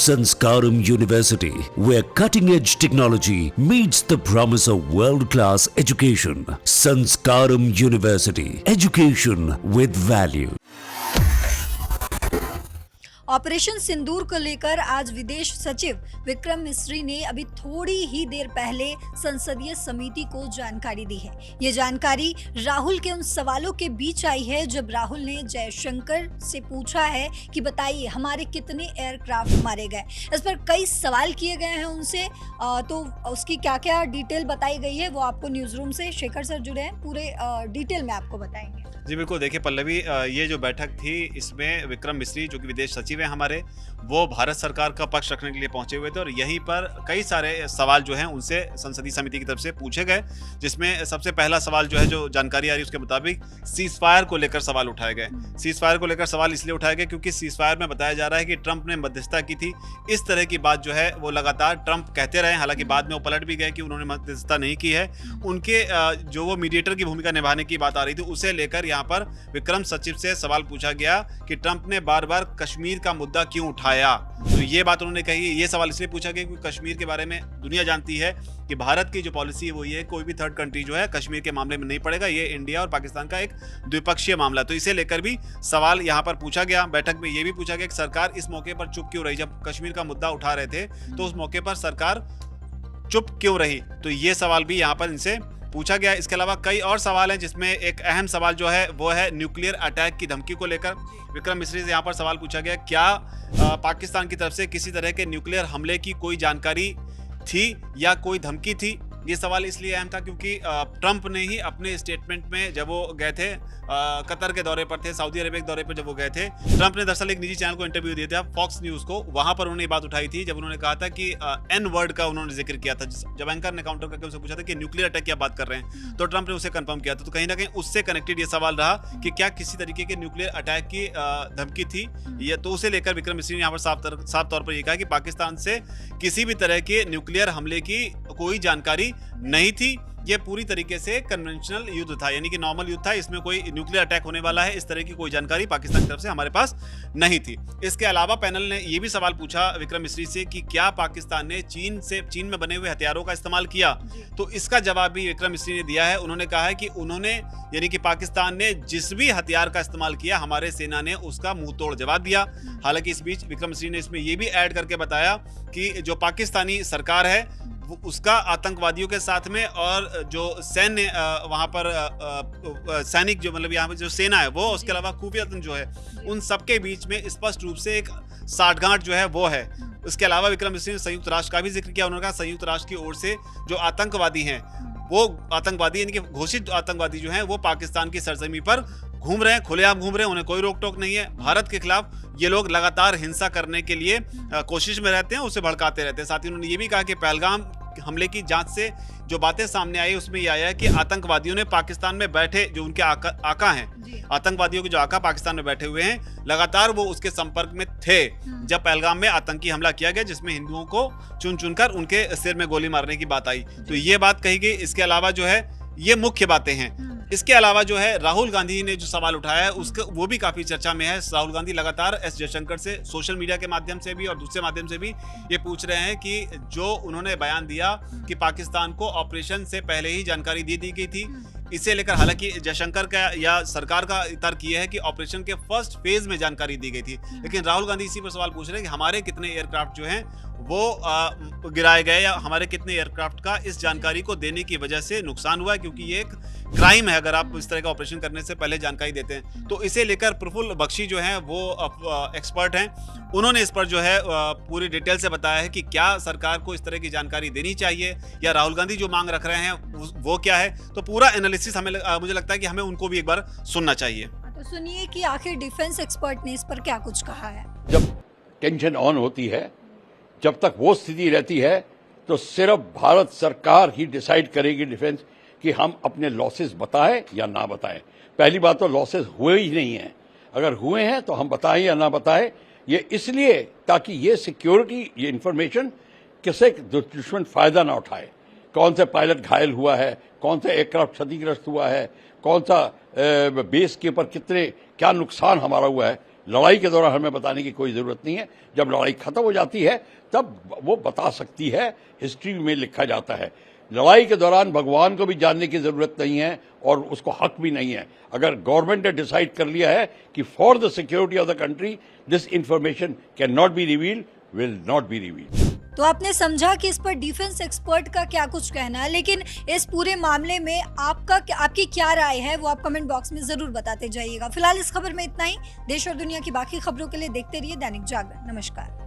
Sanskaram University, where cutting-edge technology meets the promise of world-class education. Sanskaram University, education with value. Operation Sindoor को लेकर आज विदेश सचिव विक्रम मिस्री ने अभी थोड़ी ही देर पहले संसदीय समिति को जानकारी दी है। ये जानकारी राहुल के उन सवालों के बीच आई है जब राहुल ने जयशंकर से पूछा है कि बताइए हमारे कितने एयरक्राफ्ट मारे गए। इस पर कई सवाल किए गए हैं उनसे, तो उसकी क्या क्या डिटेल बताई गई है वो आपको न्यूज़ रूम से शेखर सर जुड़े हैं, पूरे डिटेल में आपको बताएंगे। जी बिल्कुल, देखिए पल्लवी, ये जो बैठक थी इसमें विक्रम मिस्री जो कि विदेश सचिव हैं हमारे, वो भारत सरकार का पक्ष रखने के लिए पहुंचे हुए थे और यहीं पर कई सारे सवाल जो हैं उनसे संसदीय समिति की तरफ से पूछे गए, जिसमें सबसे पहला सवाल जो है, जो जानकारी आ रही है उसके मुताबिक सीज फायर को लेकर सवाल उठाए गए। सीज फायर को लेकर सवाल इसलिए उठाए गए क्योंकि सीज फायर में बताया जा रहा है कि ट्रंप ने मध्यस्थता की थी। इस तरह की बात जो है वो लगातार ट्रंप कहते रहे, हालांकि बाद में वो पलट भी गए कि उन्होंने मध्यस्थता नहीं की है। उनके जो वो मीडिएटर की भूमिका निभाने की बात आ रही थी, उसे लेकर यहाँ पर विक्रम सचिव से सवाल पूछा गया कि ट्रंप ने बार बार कश्मीर का मुद्दा क्यों उठाया। तो ये बात उन्होंने कही। ये सवाल इसलिए पूछा गया क्योंकि कश्मीर के बारे में दुनिया जानती है कि भारत की जो पॉलिसी है वो ये, कोई भी थर्ड कंट्री जो है कश्मीर के मामले में नहीं पड़ेगा। ये इंडिया और पाकिस्तान का एक द्विपक्षीय मामला, तो इसे लेकर भी सवाल यहाँ पर पूछा गया। बैठक में ये भी पूछा गया कि सरकार इस मौके पर चुप क्यों रही। जब कश्मीर का मुद्दा उठा रहे थे तो उस मौके पर सरकार चुप क्यों रही, तो ये सवाल भी यहाँ पर इनसे पूछा गया। इसके अलावा कई और सवाल हैं, जिसमें एक अहम सवाल जो है वो है न्यूक्लियर अटैक की धमकी को लेकर। विक्रम मिस्री से यहाँ पर सवाल पूछा गया, क्या पाकिस्तान की तरफ से किसी तरह के न्यूक्लियर हमले की कोई जानकारी थी या कोई धमकी थी। ये सवाल इसलिए अहम था क्योंकि ट्रंप ने ही अपने स्टेटमेंट में, जब वो गए थे कतर के दौरे पर थे, सऊदी अरेबिया के दौरे पर जब वो गए थे, ट्रंप ने दरअसल एक निजी चैनल को इंटरव्यू दिया था, फॉक्स न्यूज़ को। वहां पर उन्होंने ये बात उठाई थी जब उन्होंने कहा था कि एन वर्ड का उन्होंने जिक्र किया था। जब एंकर ने काउंटर करके उनसे पूछा था कि न्यूक्लियर अटैक की आप बात कर रहे हैं, तो ट्रंप ने उसे कंफर्म किया था। तो कहीं ना कहीं उससे कनेक्टेड ये सवाल रहा कि क्या किसी तरीके के न्यूक्लियर अटैक की धमकी थी। ये तो उसे लेकर विक्रम मिस्री ने यहाँ पर साफ तौर पर यह कहा कि पाकिस्तान से किसी भी तरह के न्यूक्लियर हमले की कोई जानकारी नहीं थी। ये पूरी तरीके से कन्वेंशनल युद्ध था, यानी कि नॉर्मल युद्ध था, इसमें कोई न्यूक्लियर अटैक होने वाला है इस तरह की कोई जानकारी पाकिस्तान की तरफ से हमारे पास नहीं थी। इसके अलावा पैनल ने ये भी सवाल पूछा विक्रम मिस्री से कि क्या पाकिस्तान ने चीन में बने हुए हथियारों का इस्तेमाल किया। तो इसका जवाब भी विक्रम मिस्री ने दिया है। उन्होंने कहा है कि उन्होंने, यानी कि पाकिस्तान ने जिस भी हथियार का इस्तेमाल किया, हमारे सेना ने उसका मुंह तोड़ जवाब दिया। हालांकि इस बीच विक्रम मिस्री ने इसमें यह भी ऐड करके बताया कि जो पाकिस्तानी सरकार है उसका आतंकवादियों के साथ में और जो सैन्य वहां पर सैनिक, जो मतलब यहाँ पर जो सेना है वो, उसके अलावा खुफिया जो है, उन सबके बीच में स्पष्ट रूप से एक साठगांठ जो है वो है। इसके अलावा विक्रम मिस्री ने संयुक्त राष्ट्र का भी जिक्र किया। उन्होंने कहा संयुक्त राष्ट्र की ओर से जो आतंकवादी हैं, वो आतंकवादी यानी कि घोषित आतंकवादी जो हैं, वो पाकिस्तान की सरजमी पर घूम रहे हैं, खुलेआम घूम रहे हैं, उन्हें कोई रोक टोक नहीं है। भारत के खिलाफ ये लोग लगातार हिंसा करने के लिए कोशिश में रहते हैं, उसे भड़काते रहते हैं। साथ ही उन्होंने ये भी कहा कि पहलगाम हमले की जांच से जो बातें सामने आई उसमें ये आया है कि आतंकवादियों ने पाकिस्तान में बैठे, जो उनके आका हैं, आतंकवादियों के जो आका पाकिस्तान में बैठे हुए हैं, लगातार वो उसके संपर्क में थे जब पहलगाम में आतंकी हमला किया गया, जिसमें हिंदुओं को चुन चुनकर उनके सिर में गोली मारने की बात आई। तो ये बात कही गई। इसके अलावा जो है ये मुख्य बातें हैं। इसके अलावा जो है राहुल गांधी ने जो सवाल उठाया है उसका वो भी काफी चर्चा में है। राहुल गांधी लगातार एस जयशंकर से सोशल मीडिया के माध्यम से भी और दूसरे माध्यम से भी ये पूछ रहे हैं कि जो उन्होंने बयान दिया कि पाकिस्तान को ऑपरेशन से पहले ही जानकारी दी गई थी, इसे लेकर हालांकि जयशंकर का या सरकार का तर्क ये है कि ऑपरेशन के फर्स्ट फेज में जानकारी दी गई थी, लेकिन राहुल गांधी इसी पर सवाल पूछ रहे हैं कि हमारे कितने एयरक्राफ्ट जो हैं वो गिराए गए या हमारे कितने एयरक्राफ्ट का इस जानकारी को देने की वजह से नुकसान हुआ है, क्योंकि ये एक क्राइम है अगर आप इस तरह का ऑपरेशन करने से पहले जानकारी देते हैं। तो इसे लेकर प्रफुल्ल बख्शी जो हैं वो एक्सपर्ट हैं, उन्होंने इस पर जो है पूरी डिटेल से बताया है कि क्या सरकार को इस तरह की जानकारी देनी चाहिए या राहुल गांधी जो मांग रख रहे हैं वो क्या है। तो पूरा एनालिसिस हमें मुझे लगता है कि हमें उनको भी एक बार सुनना चाहिए। तो सुनिए कि आखिर डिफेंस एक्सपर्ट ने इस पर क्या कुछ कहा है। जब टेंशन ऑन होती है, जब तक वो स्थिति रहती है, तो सिर्फ भारत सरकार ही डिसाइड करेगी डिफेंस कि हम अपने लॉसेस बताएं या ना बताएं। पहली बात तो लॉसेस हुए ही नहीं हैं, अगर हुए हैं तो हम बताएं या ना बताएं। ये इसलिए ताकि ये सिक्योरिटी, ये इंफॉर्मेशन किसी दुश्मन फायदा ना उठाए। कौन सा पायलट घायल हुआ है, कौन सा एयरक्राफ्ट क्षतिग्रस्त हुआ है, कौन सा बेस के ऊपर क्या नुकसान हमारा हुआ है, लड़ाई के दौरान हमें बताने की कोई जरूरत नहीं है। जब लड़ाई खत्म हो जाती है तब वो बता सकती है, हिस्ट्री में लिखा जाता है। लड़ाई के दौरान भगवान को भी जानने की जरूरत नहीं है और उसको हक भी नहीं है। अगर गवर्नमेंट ने डिसाइड कर लिया है कि for the security of the country this information can not be revealed, will not be revealed. तो आपने समझा कि इस पर डिफेंस एक्सपर्ट का क्या कुछ कहना है, लेकिन इस पूरे मामले में आपकी क्या राय है वो आप कमेंट बॉक्स में जरूर बताते जाइएगा। फिलहाल इस खबर में इतना ही। देश और दुनिया की बाकी खबरों के लिए देखते रहिए दैनिक जागरण। नमस्कार।